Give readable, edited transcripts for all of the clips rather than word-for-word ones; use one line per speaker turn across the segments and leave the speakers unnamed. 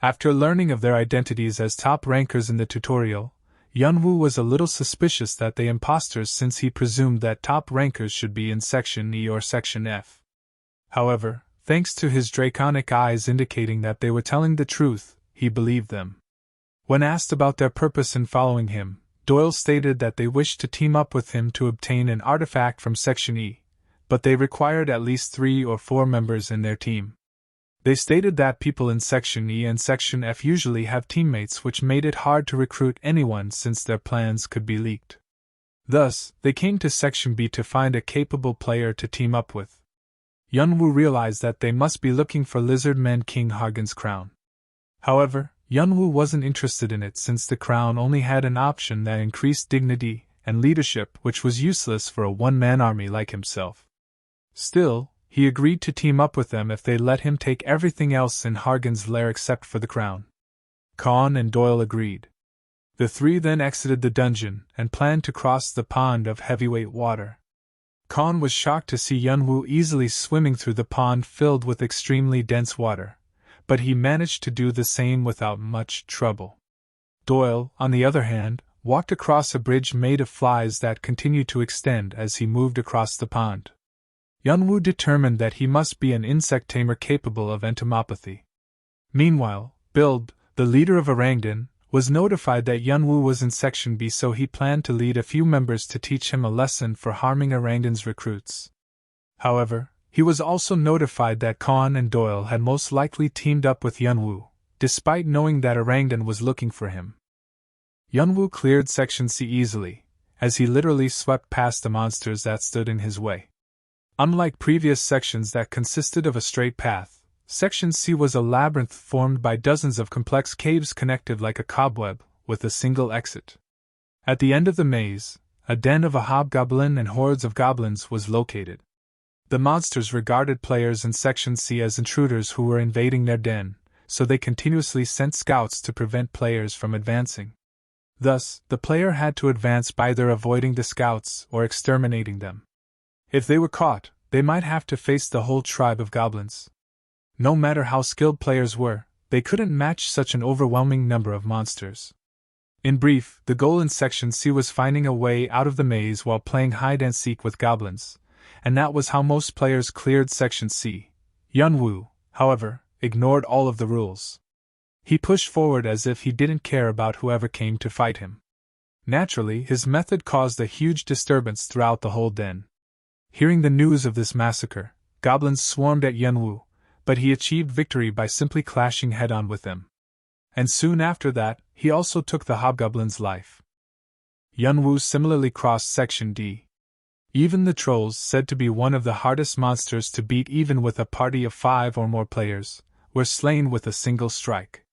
After learning of their identities as top rankers in the tutorial, Yunwoo was a little suspicious that they imposters, since he presumed that top rankers should be in Section E or Section F. However, thanks to his draconic eyes indicating that they were telling the truth, he believed them. When asked about their purpose in following him, Doyle stated that they wished to team up with him to obtain an artifact from Section E, but they required at least 3 or 4 members in their team. They stated that people in Section E and Section F usually have teammates, which made it hard to recruit anyone since their plans could be leaked. Thus, they came to Section B to find a capable player to team up with. Yunwoo realized that they must be looking for Lizard Man King Hargan's crown. However, Yunwoo wasn't interested in it, since the crown only had an option that increased dignity and leadership, which was useless for a one-man army like himself. Still, he agreed to team up with them if they let him take everything else in Hargan's lair except for the crown. Khan and Doyle agreed. The three then exited the dungeon and planned to cross the pond of heavyweight water. Khan was shocked to see Yunwoo easily swimming through the pond filled with extremely dense water, but he managed to do the same without much trouble. Doyle, on the other hand, walked across a bridge made of flies that continued to extend as he moved across the pond. Yunwoo determined that he must be an insect tamer capable of entomopathy. Meanwhile, Bilb, the leader of Orangdan, was notified that Yunwoo was in Section B, so he planned to lead a few members to teach him a lesson for harming Orangdan's recruits. However, he was also notified that Khan and Doyle had most likely teamed up with Yunwoo, despite knowing that Orangdan was looking for him. Yunwoo cleared Section C easily, as he literally swept past the monsters that stood in his way. Unlike previous sections that consisted of a straight path, Section C was a labyrinth formed by dozens of complex caves connected like a cobweb, with a single exit. At the end of the maze, a den of a hobgoblin and hordes of goblins was located. The monsters regarded players in Section C as intruders who were invading their den, so they continuously sent scouts to prevent players from advancing. Thus, the player had to advance by either avoiding the scouts or exterminating them. If they were caught, they might have to face the whole tribe of goblins. No matter how skilled players were, they couldn't match such an overwhelming number of monsters. In brief, the goal in Section C was finding a way out of the maze while playing hide-and-seek with goblins, and that was how most players cleared Section C. Yunwoo, however, ignored all of the rules. He pushed forward as if he didn't care about whoever came to fight him. Naturally, his method caused a huge disturbance throughout the whole den. Hearing the news of this massacre, goblins swarmed at Yunwoo, but he achieved victory by simply clashing head-on with them. And soon after that, he also took the hobgoblin's life. Yunwoo similarly crossed Section D. Even the trolls, said to be one of the hardest monsters to beat even with a party of 5 or more players, were slain with a single strike.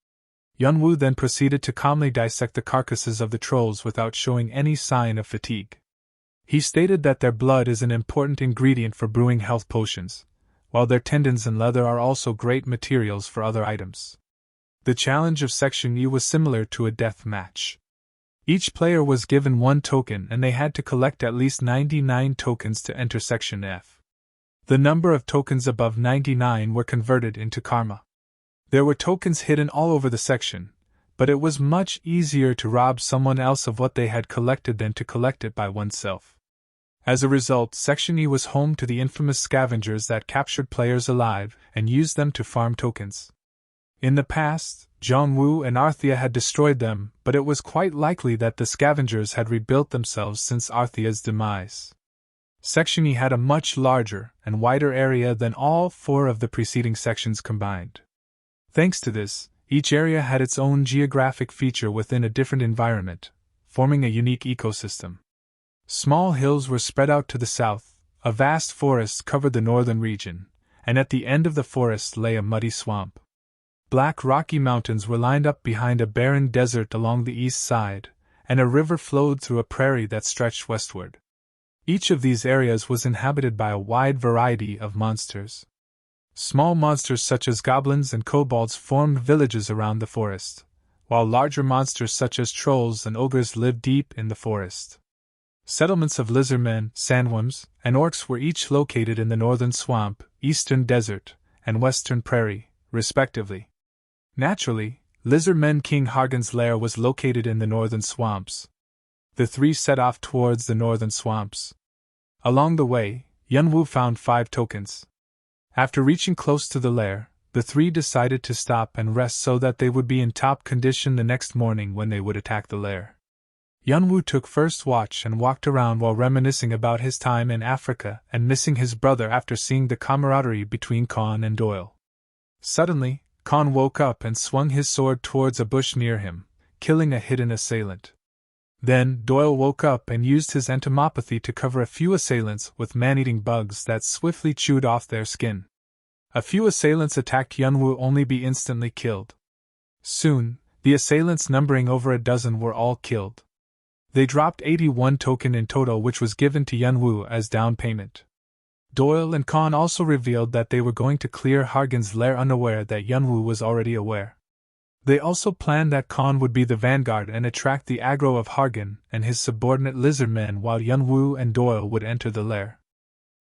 Yunwoo then proceeded to calmly dissect the carcasses of the trolls without showing any sign of fatigue. He stated that their blood is an important ingredient for brewing health potions, while their tendons and leather are also great materials for other items. The challenge of Section E was similar to a death match. Each player was given 1 token and they had to collect at least 99 tokens to enter Section F. The number of tokens above 99 were converted into karma. There were tokens hidden all over the section, but it was much easier to rob someone else of what they had collected than to collect it by oneself. As a result, Section E was home to the infamous scavengers that captured players alive and used them to farm tokens. In the past, Jongwoo and Arthea had destroyed them, but it was quite likely that the scavengers had rebuilt themselves since Arthea's demise. Section E had a much larger and wider area than all 4 of the preceding sections combined. Thanks to this, each area had its own geographic feature within a different environment, forming a unique ecosystem. Small hills were spread out to the south, a vast forest covered the northern region, and at the end of the forest lay a muddy swamp. Black rocky mountains were lined up behind a barren desert along the east side, and a river flowed through a prairie that stretched westward. Each of these areas was inhabited by a wide variety of monsters. Small monsters such as goblins and kobolds formed villages around the forest, while larger monsters such as trolls and ogres lived deep in the forest. Settlements of lizardmen, sandworms, and orcs were each located in the northern swamp, eastern desert, and western prairie, respectively. Naturally, Lizardman King Hargan's lair was located in the northern swamps. The three set off towards the northern swamps. Along the way, Yunwu found 5 tokens. After reaching close to the lair, the three decided to stop and rest so that they would be in top condition the next morning when they would attack the lair. Yunwu took first watch and walked around while reminiscing about his time in Africa and missing his brother after seeing the camaraderie between Khan and Doyle. Suddenly, Khan woke up and swung his sword towards a bush near him, killing a hidden assailant. Then, Doyle woke up and used his entomopathy to cover a few assailants with man-eating bugs that swiftly chewed off their skin. A few assailants attacked Yunwu only be instantly killed. Soon, the assailants numbering over a dozen were all killed. They dropped 81 token in total, which was given to Yunwu as down payment. Doyle and Khan also revealed that they were going to clear Hargan's lair unaware that Yunwu was already aware. They also planned that Khan would be the vanguard and attract the aggro of Hargan and his subordinate lizardmen while Yunwu and Doyle would enter the lair.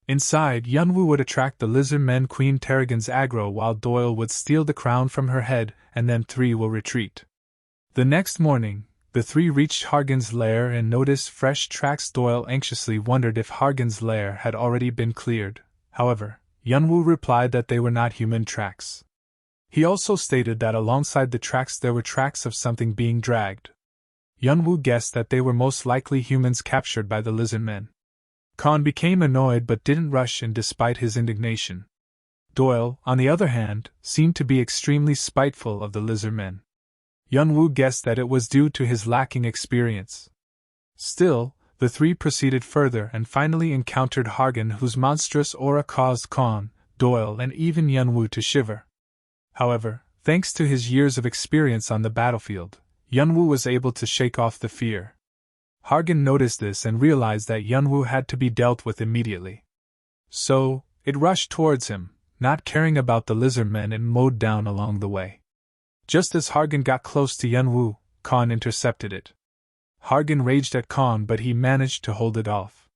Inside, Yunwu would attract the lizardmen Queen Tarragon's aggro while Doyle would steal the crown from her head and then three will retreat. The next morning, the three reached Hargan's lair and noticed fresh tracks. Doyle anxiously wondered if Hargan's lair had already been cleared. However, Yunwu replied that they were not human tracks. He also stated that alongside the tracks there were tracks of something being dragged. Yunwu guessed that they were most likely humans captured by the lizardmen. Khan became annoyed but didn't rush in despite his indignation. Doyle, on the other hand, seemed to be extremely spiteful of the lizardmen. Yunwu guessed that it was due to his lacking experience. Still, the three proceeded further and finally encountered Hargan, whose monstrous aura caused Khan, Doyle, and even Yunwu to shiver. However, thanks to his years of experience on the battlefield, Yunwu was able to shake off the fear. Hargan noticed this and realized that Yunwu had to be dealt with immediately. So, it rushed towards him, not caring about the lizardmen it mowed down along the way. Just as Hargan got close to Yunwu, Khan intercepted it. Hargan raged at Khan, but he managed to hold it off.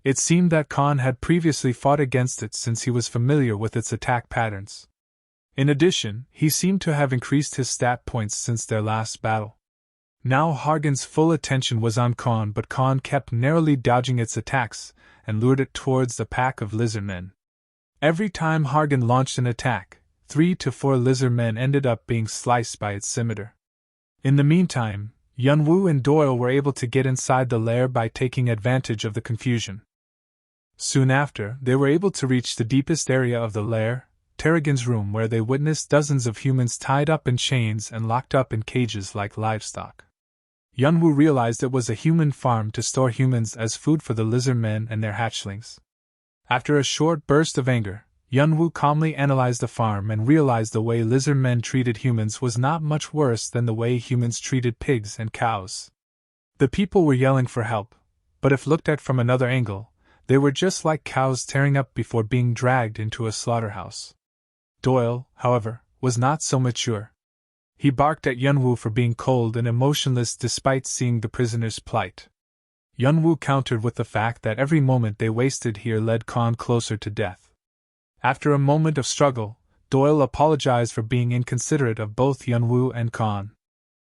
It seemed that Khan had previously fought against it since he was familiar with its attack patterns. In addition, he seemed to have increased his stat points since their last battle. Now Hargan's full attention was on Khan, but Khan kept narrowly dodging its attacks and lured it towards the pack of lizardmen. Every time Hargan launched an attack, 3 to 4 lizardmen ended up being sliced by its scimitar. In the meantime, Yunwu and Doyle were able to get inside the lair by taking advantage of the confusion. Soon after, they were able to reach the deepest area of the lair, Tarragon's room, where they witnessed dozens of humans tied up in chains and locked up in cages like livestock. Yunwu realized it was a human farm to store humans as food for the lizardmen and their hatchlings. After a short burst of anger, Yunwu calmly analyzed the farm and realized the way lizardmen treated humans was not much worse than the way humans treated pigs and cows. The people were yelling for help, but if looked at from another angle, they were just like cows tearing up before being dragged into a slaughterhouse. Doyle, however, was not so mature. He barked at Yunwu for being cold and emotionless despite seeing the prisoner's plight. Yunwu countered with the fact that every moment they wasted here led Khan closer to death. After a moment of struggle, Doyle apologized for being inconsiderate of both Yunwu and Khan.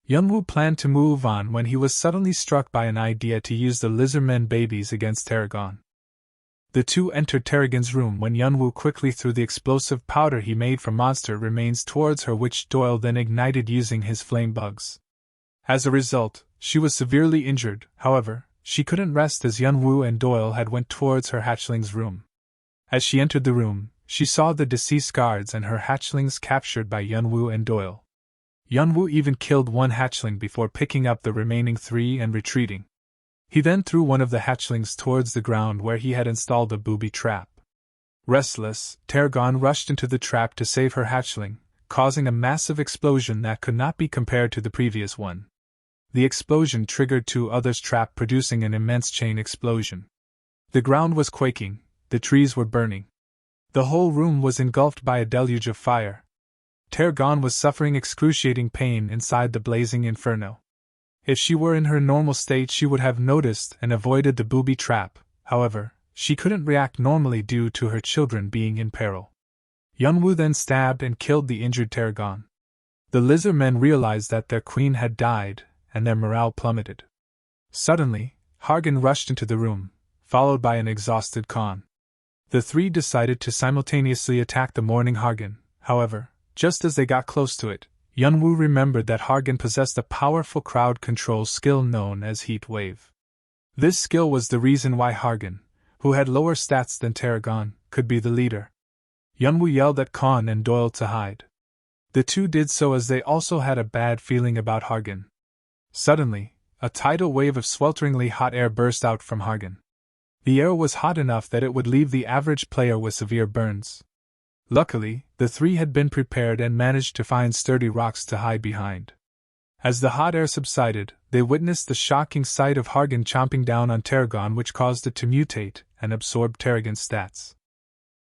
Yunwu planned to move on when he was suddenly struck by an idea to use the lizardmen babies against Tarragon. The two entered Tarragon's room when Yunwu quickly threw the explosive powder he made from monster remains towards her, which Doyle then ignited using his flame bugs. As a result, she was severely injured. However, she couldn't rest as Yunwu and Doyle had went towards her hatchling's room. As she entered the room, she saw the deceased guards and her hatchlings captured by Yunwu and Doyle. Yunwu even killed one hatchling before picking up the remaining 3 and retreating. He then threw one of the hatchlings towards the ground where he had installed a booby trap. Restless, Tarragon rushed into the trap to save her hatchling, causing a massive explosion that could not be compared to the previous one. The explosion triggered 2 others' trap, producing an immense chain explosion. The ground was quaking, the trees were burning. The whole room was engulfed by a deluge of fire. Tarragon was suffering excruciating pain inside the blazing inferno. If she were in her normal state, she would have noticed and avoided the booby trap. However, she couldn't react normally due to her children being in peril. Yunwu then stabbed and killed the injured Tarragon. The lizard men realized that their queen had died, and their morale plummeted. Suddenly, Hargan rushed into the room, followed by an exhausted Khan. The three decided to simultaneously attack the mourning Hargan. However, just as they got close to it, Yunwoo remembered that Hargan possessed a powerful crowd control skill known as Heat Wave. This skill was the reason why Hargan, who had lower stats than Tarragon, could be the leader. Yunwoo yelled at Khan and Doyle to hide. The two did so as they also had a bad feeling about Hargan. Suddenly, a tidal wave of swelteringly hot air burst out from Hargan. The air was hot enough that it would leave the average player with severe burns. Luckily, the three had been prepared and managed to find sturdy rocks to hide behind. As the hot air subsided, they witnessed the shocking sight of Hargan chomping down on Tarragon, which caused it to mutate and absorb Tarragon's stats.